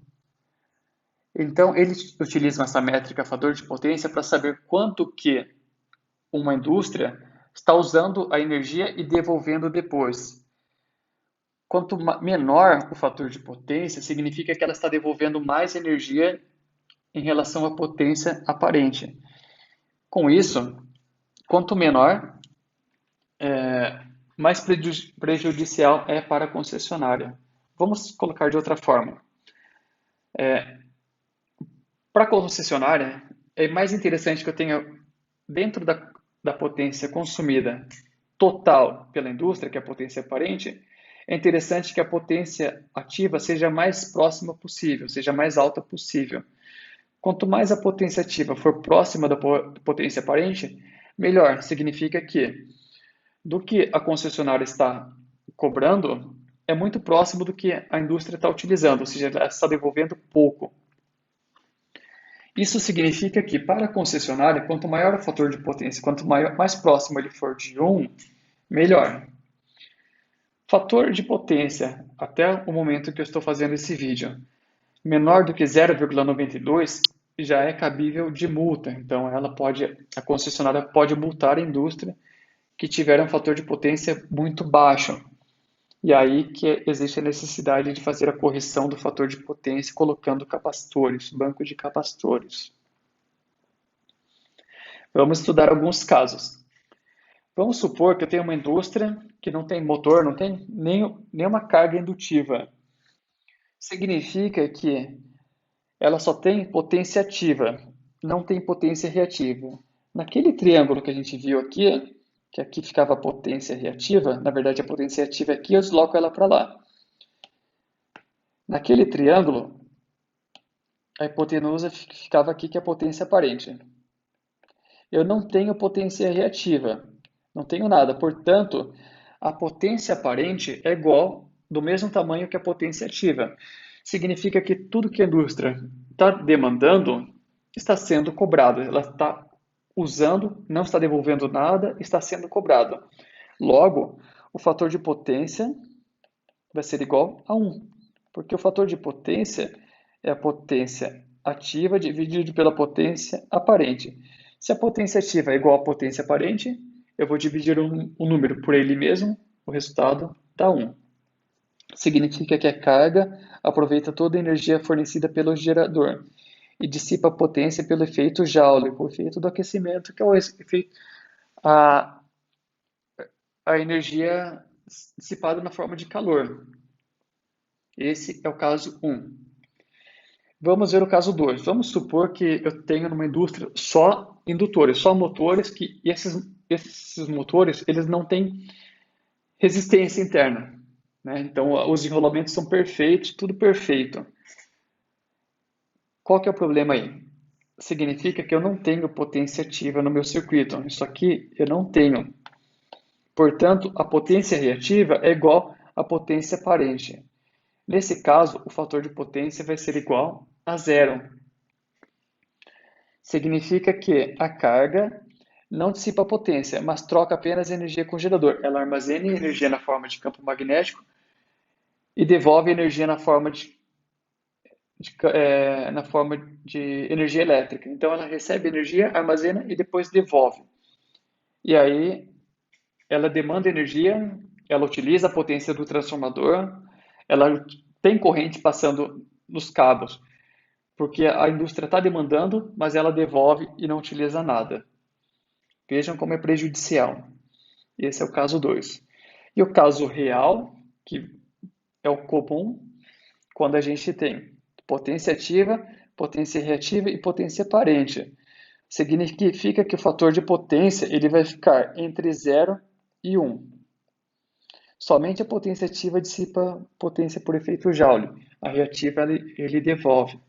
S1: Então, eles utilizam essa métrica fator de potência para saber quanto que uma indústria está usando a energia e devolvendo depois. Quanto menor o fator de potência, significa que ela está devolvendo mais energia em relação à potência aparente. Com isso, quanto menor, mais prejudicial é para a concessionária. Vamos colocar de outra forma. Para a concessionária, é mais interessante que eu tenha dentro da potência consumida total pela indústria, que é a potência aparente, é interessante que a potência ativa seja mais próxima possível, seja mais alta possível. Quanto mais a potência ativa for próxima da potência aparente, melhor. Significa que do que a concessionária está cobrando é muito próximo do que a indústria está utilizando, ou seja, ela está devolvendo pouco. Isso significa que para a concessionária, quanto maior o fator de potência, quanto mais próximo ele for de 1, melhor. Fator de potência, até o momento que eu estou fazendo esse vídeo, menor do que 0,92 já é cabível de multa. Então, a concessionária pode multar a indústria que tiver um fator de potência muito baixo. E aí que existe a necessidade de fazer a correção do fator de potência colocando capacitores, banco de capacitores. Vamos estudar alguns casos. Vamos supor que eu tenho uma indústria que não tem motor, não tem nenhuma carga indutiva. Significa que ela só tem potência ativa, não tem potência reativa. Naquele triângulo que a gente viu aqui, que aqui ficava a potência reativa, na verdade a potência reativa aqui, eu desloco ela para lá. Naquele triângulo, a hipotenusa ficava aqui, que é a potência aparente. Eu não tenho potência reativa, não tenho nada. Portanto, a potência aparente é igual, do mesmo tamanho que a potência ativa. Significa que tudo que a indústria está demandando está sendo cobrado. Ela está usando, não está devolvendo nada, está sendo cobrado. Logo, o fator de potência vai ser igual a 1, porque o fator de potência é a potência ativa dividido pela potência aparente. Se a potência ativa é igual à potência aparente, eu vou dividir um número por ele mesmo, o resultado dá 1. Significa que a carga aproveita toda a energia fornecida pelo gerador e dissipa a potência pelo efeito Joule, o efeito do aquecimento, que é o efeito, a, a energia dissipada na forma de calor. Esse é o caso 1. Vamos ver o caso 2. Vamos supor que eu tenho numa indústria só indutores, só motores, e esses motores eles não têm resistência interna, né? Então os enrolamentos são perfeitos, tudo perfeito. Qual que é o problema aí? Significa que eu não tenho potência ativa no meu circuito. Isso aqui eu não tenho. Portanto, a potência reativa é igual à potência aparente. Nesse caso, o fator de potência vai ser igual a zero. Significa que a carga não dissipa potência, mas troca apenas energia com o gerador. Ela armazena energia na forma de campo magnético e devolve energia na forma de energia elétrica. Então, ela recebe energia, armazena e depois devolve. E aí, ela demanda energia, ela utiliza a potência do transformador, ela tem corrente passando nos cabos, porque a indústria está demandando, mas ela devolve e não utiliza nada. Vejam como é prejudicial. Esse é o caso 2. E o caso real, que é o comum, quando a gente tem potência ativa, potência reativa e potência aparente. Significa que o fator de potência ele vai ficar entre 0 e 1. Somente a potência ativa dissipa potência por efeito Joule. A reativa ele devolve.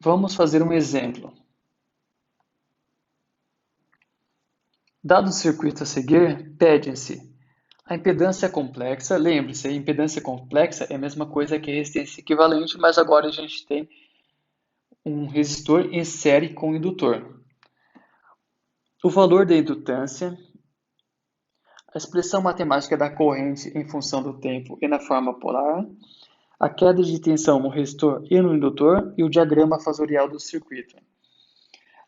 S1: Vamos fazer um exemplo. Dado o circuito a seguir, pede-se a impedância complexa. Lembre-se, a impedância complexa é a mesma coisa que a resistência equivalente, mas agora a gente tem um resistor em série com indutor. O valor da indutância, a expressão matemática da corrente em função do tempo e na forma polar, a queda de tensão no resistor e no indutor e o diagrama fasorial do circuito.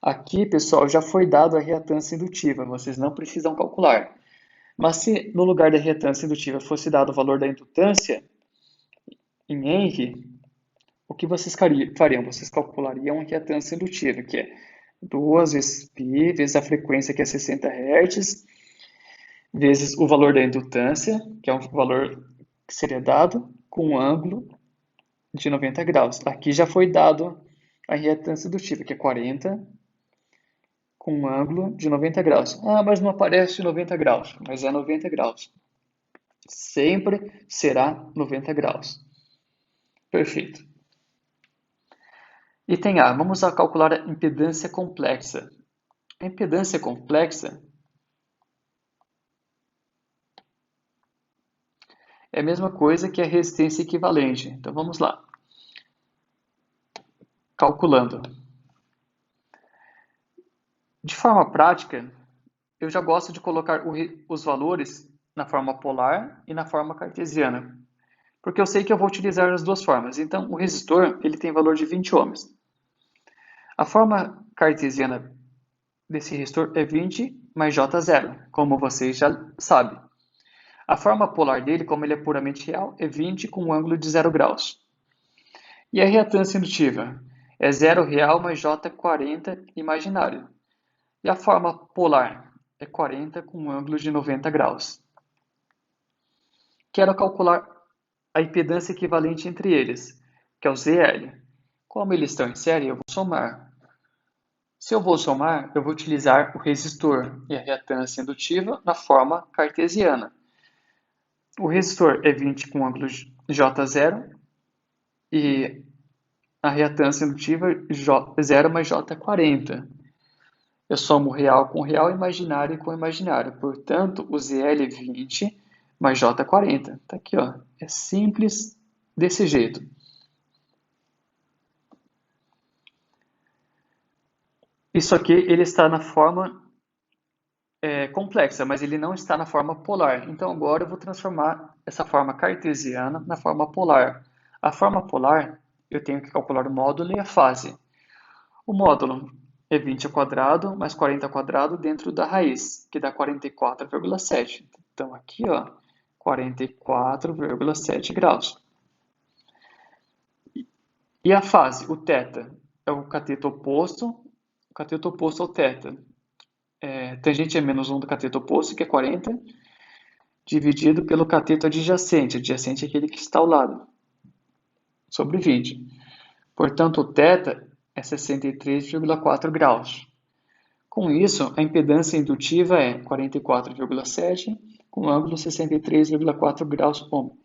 S1: Aqui, pessoal, já foi dado a reatância indutiva, vocês não precisam calcular. Mas se no lugar da reatância indutiva fosse dado o valor da indutância em Henry, o que vocês fariam? Vocês calculariam a reatância indutiva, que é 2 vezes π, vezes a frequência, que é 60 Hz, vezes o valor da indutância, que é um valor que seria dado com um ângulo de 90 graus. Aqui já foi dado a reatância indutiva, que é 40, com um ângulo de 90 graus. Ah, mas não aparece 90 graus, mas é 90 graus. Sempre será 90 graus. Perfeito. Item A, vamos calcular a impedância complexa. A impedância complexa é a mesma coisa que a resistência equivalente. Então vamos lá. Calculando. De forma prática, eu já gosto de colocar os valores na forma polar e na forma cartesiana, porque eu sei que eu vou utilizar as duas formas. Então, o resistor ele tem valor de 20 ohms. A forma cartesiana desse resistor é 20 mais J0, como vocês já sabem. A forma polar dele, como ele é puramente real, é 20 com um ângulo de 0 graus. E a reatância indutiva é 0 real mais J40 imaginário. E a forma polar é 40 com um ângulo de 90 graus. Quero calcular a impedância equivalente entre eles, que é o ZL. Como eles estão em série, eu vou somar. Se eu vou somar, eu vou utilizar o resistor e a reatância indutiva na forma cartesiana. O resistor é 20 com ângulo J0 e a reatância indutiva 0 mais J40. Eu somo real com real, imaginário com imaginário. Portanto, o ZL é 20 mais J40. Está aqui, ó. É simples desse jeito. Isso aqui ele está na forma complexa, mas ele não está na forma polar. Então agora eu vou transformar essa forma cartesiana na forma polar. A forma polar, eu tenho que calcular o módulo e a fase. O módulo é 20 ao quadrado mais 40 ao quadrado dentro da raiz, que dá 44,7. Então aqui, ó, 44,7 graus. E a fase, o θ, é o cateto oposto ao θ. Tangente é menos 1 do cateto oposto, que é 40, dividido pelo cateto adjacente. Adjacente é aquele que está ao lado, sobre 20. Portanto, o θ é 63,4 graus. Com isso, a impedância indutiva é 44,7 com ângulo 63,4 graus ohm.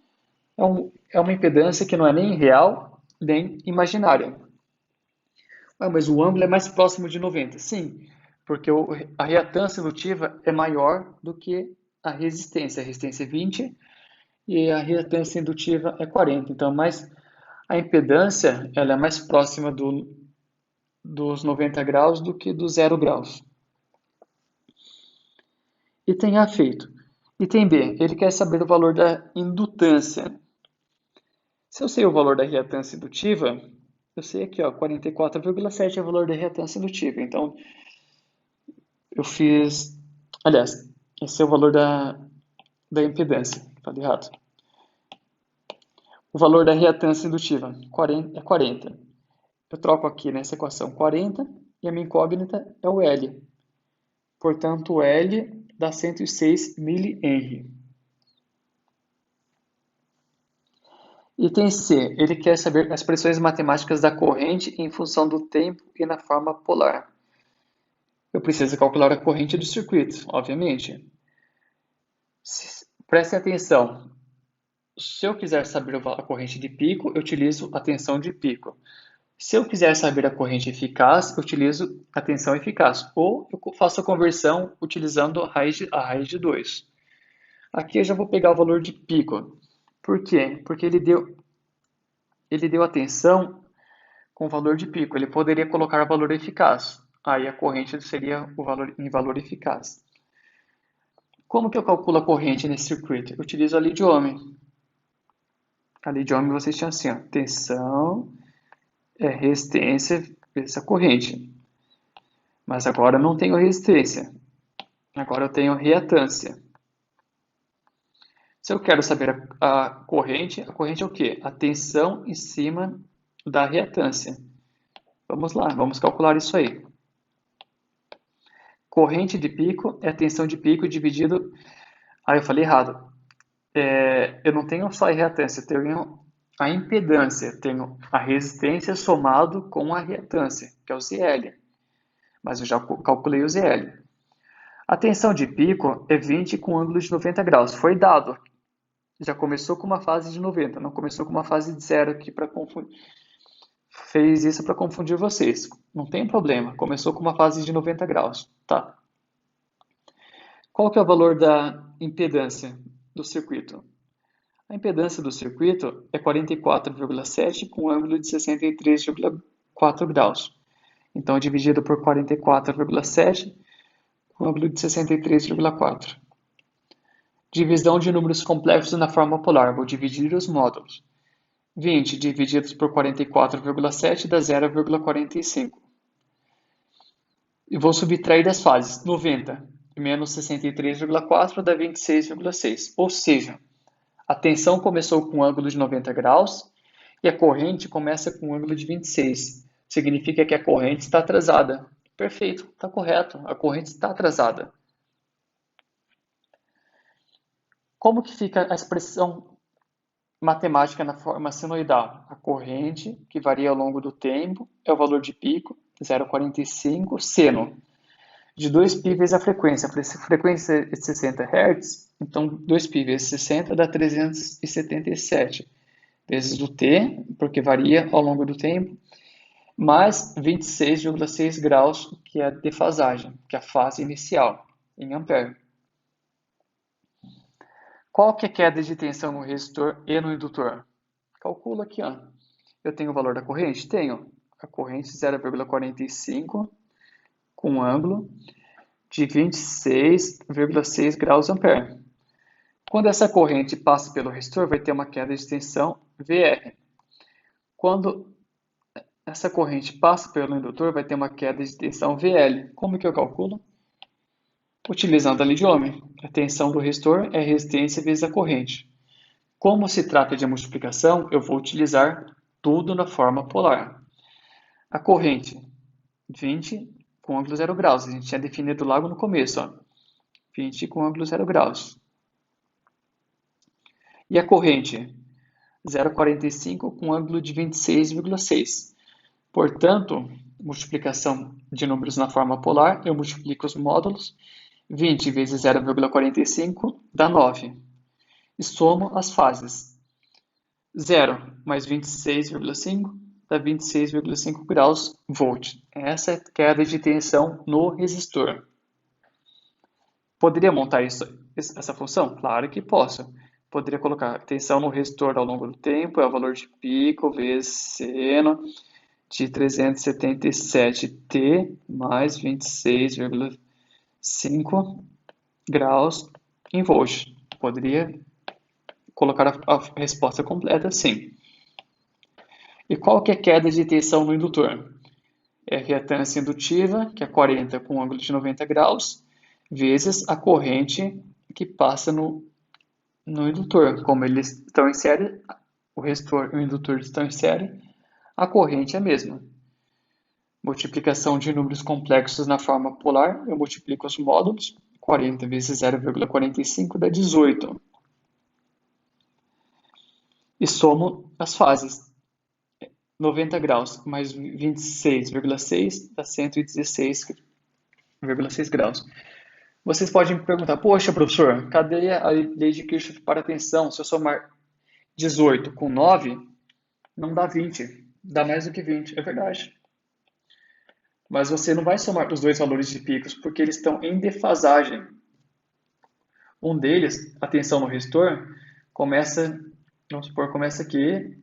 S1: É uma impedância que não é nem real, nem imaginária. Mas o ângulo é mais próximo de 90. Sim, porque a reatância indutiva é maior do que a resistência. A resistência é 20 e a reatância indutiva é 40. Então, a impedância ela é mais próxima dos 90 graus do que dos 0 graus. Item A feito. Item B, ele quer saber o valor da indutância. Se eu sei o valor da reatância indutiva, eu sei aqui, ó, 44,7 é o valor da reatância indutiva. Então, eu fiz... Aliás, esse é o valor da impedância. Falei errado. O valor da reatância indutiva é 40. Eu troco aqui nessa equação 40 e a minha incógnita é o L. Portanto, o L dá 106 mH. Item C. Ele quer saber as expressões matemáticas da corrente em função do tempo e na forma polar. Eu preciso calcular a corrente do circuito, obviamente. Prestem atenção. Se eu quiser saber a corrente de pico, eu utilizo a tensão de pico. Se eu quiser saber a corrente eficaz, eu utilizo a tensão eficaz. Ou eu faço a conversão utilizando a raiz de 2. Aqui eu já vou pegar o valor de pico. Por quê? Porque ele deu a tensão com o valor de pico. Ele poderia colocar o valor eficaz. Aí a corrente seria o valor em valor eficaz. Como que eu calculo a corrente nesse circuito? Eu utilizo a lei de Ohm. A lei de Ohm vocês tinham assim, ó, tensão é resistência vezes a corrente. Mas agora eu não tenho resistência. Agora eu tenho reatância. Se eu quero saber a corrente é o quê? A tensão em cima da reatância. Vamos lá, vamos calcular isso aí. Corrente de pico é a tensão de pico dividido... Ah, eu falei errado. Eu não tenho só a reatância, eu tenho a impedância, tenho a resistência somado com a reatância, que é o ZL. Mas eu já calculei o ZL. A tensão de pico é 20 com ângulo de 90 graus. Foi dado. Já começou com uma fase de 90, não começou com uma fase de 0 aqui para confundir. Fez isso para confundir vocês. Não tem problema. Começou com uma fase de 90 graus. Tá. Qual que é o valor da impedância do circuito? A impedância do circuito é 44,7 com ângulo de 63,4 graus. Então, dividido por 44,7 com ângulo de 63,4. Divisão de números complexos na forma polar. Vou dividir os módulos. 20 divididos por 44,7 dá 0,45. E vou subtrair das fases. 90 menos 63,4 dá 26,6. Ou seja, a tensão começou com um ângulo de 90 graus e a corrente começa com um ângulo de 26. Significa que a corrente está atrasada. Perfeito, está correto. A corrente está atrasada. Como que fica a expressão matemática na forma senoidal? A corrente, que varia ao longo do tempo, é o valor de pico, 0,45, seno. De 2π vezes a frequência. A frequência é de 60 Hz, então 2π vezes 60 dá 377. Vezes o t, porque varia ao longo do tempo, mais 26,6 graus, que é a defasagem, que é a fase inicial, em ampere. Qual que é a queda de tensão no resistor e no indutor? Calcula aqui, ó. Eu tenho o valor da corrente? Tenho. A corrente 0,45 com ângulo, de 26,6 graus ampere. Quando essa corrente passa pelo resistor, vai ter uma queda de tensão VR. Quando essa corrente passa pelo indutor, vai ter uma queda de tensão VL. Como que eu calculo? Utilizando a lei de Ohm. A tensão do resistor é a resistência vezes a corrente. Como se trata de multiplicação, eu vou utilizar tudo na forma polar. A corrente, 20 com ângulo 0 graus. A gente tinha definido logo no começo. Ó. 20 com ângulo 0 graus. E a corrente, 0,45 com ângulo de 26,6. Portanto, multiplicação de números na forma polar, eu multiplico os módulos. 20 vezes 0,45 dá 9. E somo as fases. 0 mais 26,5 dá 26,5 graus volt. Essa é a queda de tensão no resistor. Poderia montar essa função? Claro que posso. Poderia colocar tensão no resistor ao longo do tempo, é o valor de pico vezes seno de 377T mais 26,5 graus em volt. Poderia colocar a resposta completa, sim. E qual que é a queda de tensão no indutor? É a reatância indutiva, que é 40 com ângulo de 90 graus, vezes a corrente que passa no indutor. Como eles estão em série, o resistor e o indutor estão em série, a corrente é a mesma. Multiplicação de números complexos na forma polar, eu multiplico os módulos, 40 vezes 0,45 dá 18. E somo as fases. 90 graus mais 26,6 dá 116,6 graus. Vocês podem me perguntar, poxa, professor, cadê a lei de Kirchhoff para a tensão? Se eu somar 18 com 9, não dá 20, dá mais do que 20. É verdade. Mas você não vai somar os dois valores de picos, porque eles estão em defasagem. Um deles, a tensão no resistor, começa, vamos supor, começa aqui.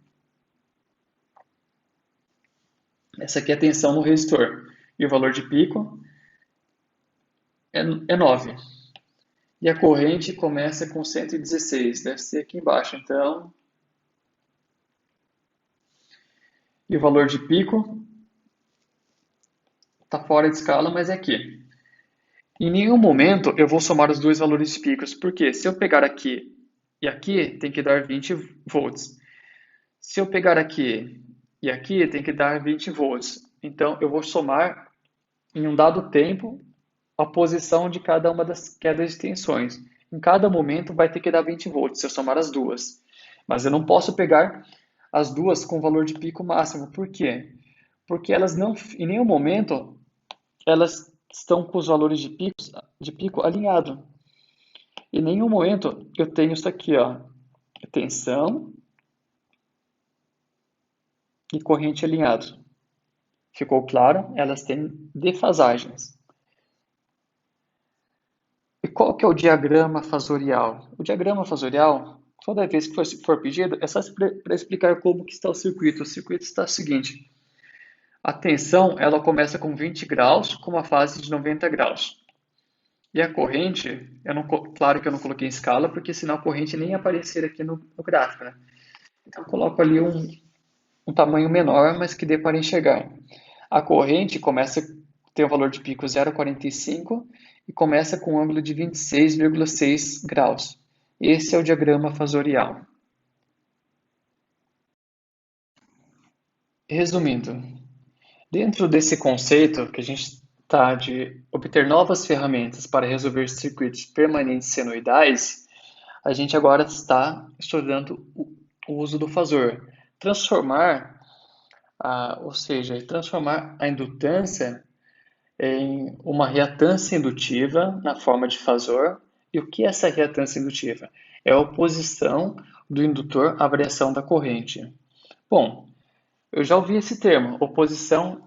S1: Essa aqui é a tensão no resistor. E o valor de pico é 9. E a corrente começa com 116, deve ser aqui embaixo, então. E o valor de pico está fora de escala, mas é aqui. Em nenhum momento eu vou somar os dois valores de picos, porque se eu pegar aqui e aqui, tem que dar 20 volts. Se eu pegar aqui e aqui, tem que dar 20 volts. Então, eu vou somar em um dado tempo a posição de cada uma das quedas de tensões. Em cada momento vai ter que dar 20 volts se eu somar as duas. Mas eu não posso pegar as duas com valor de pico máximo. Por quê? Porque elas não, em nenhum momento, elas estão com os valores de pico alinhado. Em nenhum momento eu tenho isso aqui, ó, tensão e corrente alinhado. Ficou claro? Elas têm defasagens. E qual que é o diagrama fasorial? O diagrama fasorial, toda vez que for pedido, é só para explicar como que está o circuito. O circuito está o seguinte. A tensão, ela começa com 20 graus, com uma fase de 90 graus. E a corrente, claro que eu não coloquei em escala, porque senão a corrente nem ia aparecer aqui no gráfico, né? Então eu coloco ali um tamanho menor, mas que dê para enxergar. A corrente tem um valor de pico 0,45 e começa com um ângulo de 26,6 graus. Esse é o diagrama fasorial. Resumindo, dentro desse conceito que a gente está de obter novas ferramentas para resolver circuitos permanentes senoidais, a gente agora está estudando o uso do fasor. Transformar a indutância em uma reatância indutiva na forma de fasor. E o que é essa reatância indutiva? É a oposição do indutor à variação da corrente. Bom, eu já ouvi esse termo, oposição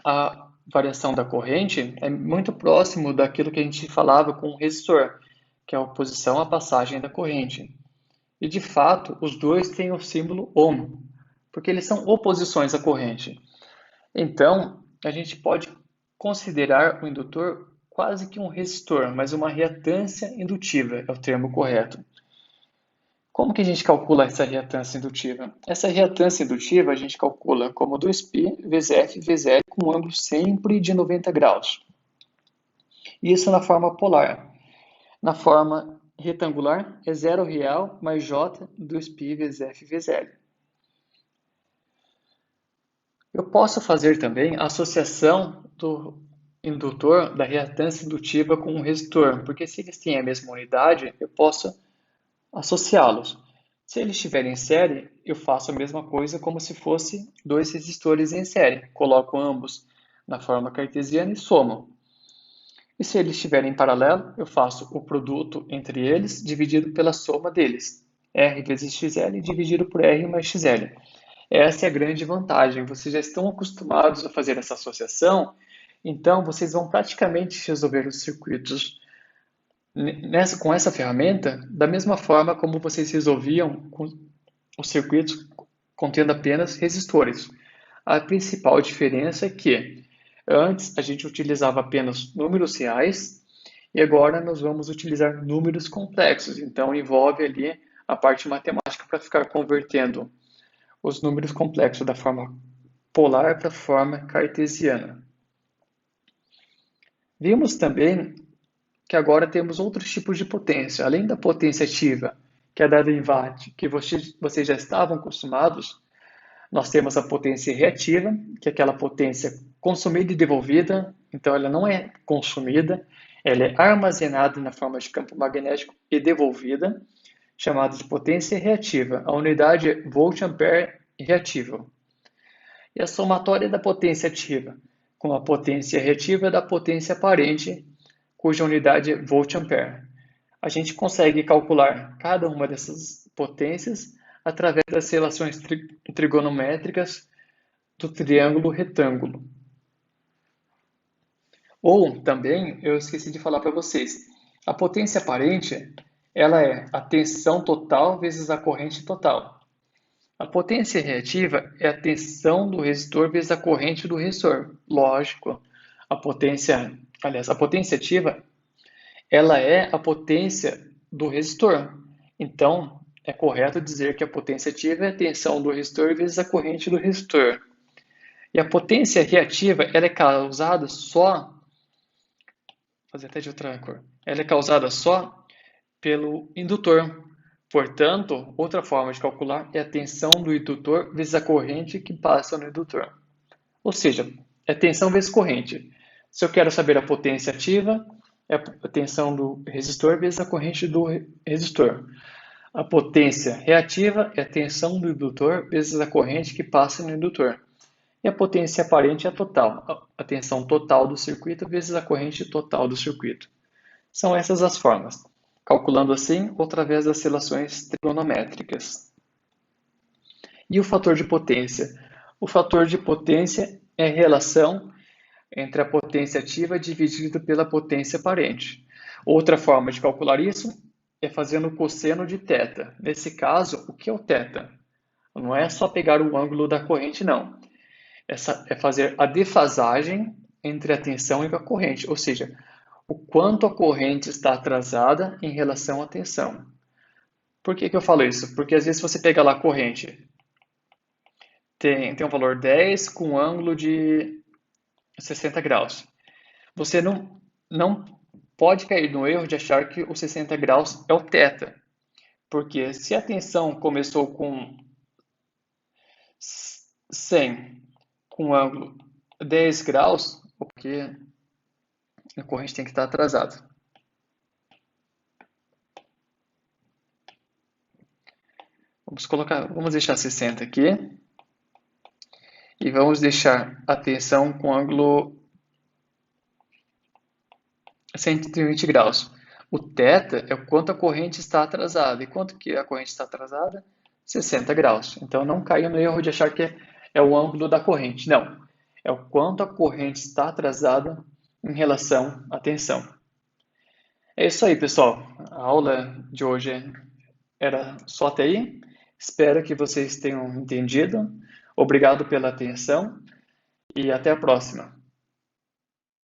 S1: à variação da corrente, é muito próximo daquilo que a gente falava com o resistor, que é a oposição à passagem da corrente. E de fato, os dois têm o símbolo ohm, porque eles são oposições à corrente. Então, a gente pode considerar o indutor quase que um resistor, mas uma reatância indutiva é o termo correto. Como que a gente calcula essa reatância indutiva? Essa reatância indutiva a gente calcula como 2π vezes F vezes L com um ângulo sempre de 90 graus. Isso na forma polar. Na forma retangular é 0 real mais J 2π vezes F vezes L. Eu posso fazer também a associação do indutor da reatância indutiva com um resistor, porque se eles têm a mesma unidade, eu posso associá-los. Se eles estiverem em série, eu faço a mesma coisa como se fosse dois resistores em série. Coloco ambos na forma cartesiana e somo. E se eles estiverem em paralelo, eu faço o produto entre eles dividido pela soma deles. R vezes XL dividido por R mais XL. Essa é a grande vantagem. Vocês já estão acostumados a fazer essa associação, então vocês vão praticamente resolver os circuitos com essa ferramenta da mesma forma como vocês resolviam com os circuitos contendo apenas resistores. A principal diferença é que antes a gente utilizava apenas números reais e agora nós vamos utilizar números complexos. Então envolve ali a parte matemática para ficar convertendo os números complexos da forma polar para a forma cartesiana. Vimos também que agora temos outros tipos de potência. Além da potência ativa, que é dada em watt, que vocês já estavam acostumados, nós temos a potência reativa, que é aquela potência consumida e devolvida, então ela não é consumida, ela é armazenada na forma de campo magnético e devolvida, chamada de potência reativa. A unidade é volt-ampere reativo. E a somatória da potência ativa com a potência reativa da potência aparente, cuja unidade é volt-ampere. A gente consegue calcular cada uma dessas potências através das relações trigonométricas do triângulo retângulo. Ou também, eu esqueci de falar para vocês, a potência aparente, ela é a tensão total vezes a corrente total. A potência reativa é a tensão do resistor vezes a corrente do resistor. Lógico, a potência ativa, ela é a potência do resistor. Então, é correto dizer que a potência ativa é a tensão do resistor vezes a corrente do resistor. E a potência reativa, ela é causada só, vou fazer até de outra cor, ela é causada só pelo indutor. Portanto, outra forma de calcular é a tensão do indutor vezes a corrente que passa no indutor. Ou seja, é tensão vezes corrente. Se eu quero saber a potência ativa, é a tensão do resistor vezes a corrente do resistor. A potência reativa é a tensão do indutor vezes a corrente que passa no indutor. E a potência aparente é a total, a tensão total do circuito vezes a corrente total do circuito. São essas as formas, calculando assim através das relações trigonométricas. E o fator de potência? O fator de potência é a relação entre a potência ativa dividida pela potência aparente. Outra forma de calcular isso é fazendo o cosseno de θ. Nesse caso, o que é o θ? Não é só pegar o ângulo da corrente, não. É fazer a defasagem entre a tensão e a corrente, ou seja, o quanto a corrente está atrasada em relação à tensão. Por que eu falo isso? Porque às vezes você pega lá a corrente, tem um valor 10 com um ângulo de 60 graus. Você não pode cair no erro de achar que os 60 graus é o θ, porque se a tensão começou com 100 com ângulo 10 graus, porque a corrente tem que estar atrasada. Vamos deixar 60 aqui e vamos deixar a tensão com ângulo 120 graus. O θ é o quanto a corrente está atrasada. E quanto que a corrente está atrasada? 60 graus. Então não caia no erro de achar que é o ângulo da corrente. Não. É o quanto a corrente está atrasada em relação à tensão. É isso aí, pessoal. A aula de hoje era só até aí. Espero que vocês tenham entendido. Obrigado pela atenção e até a próxima.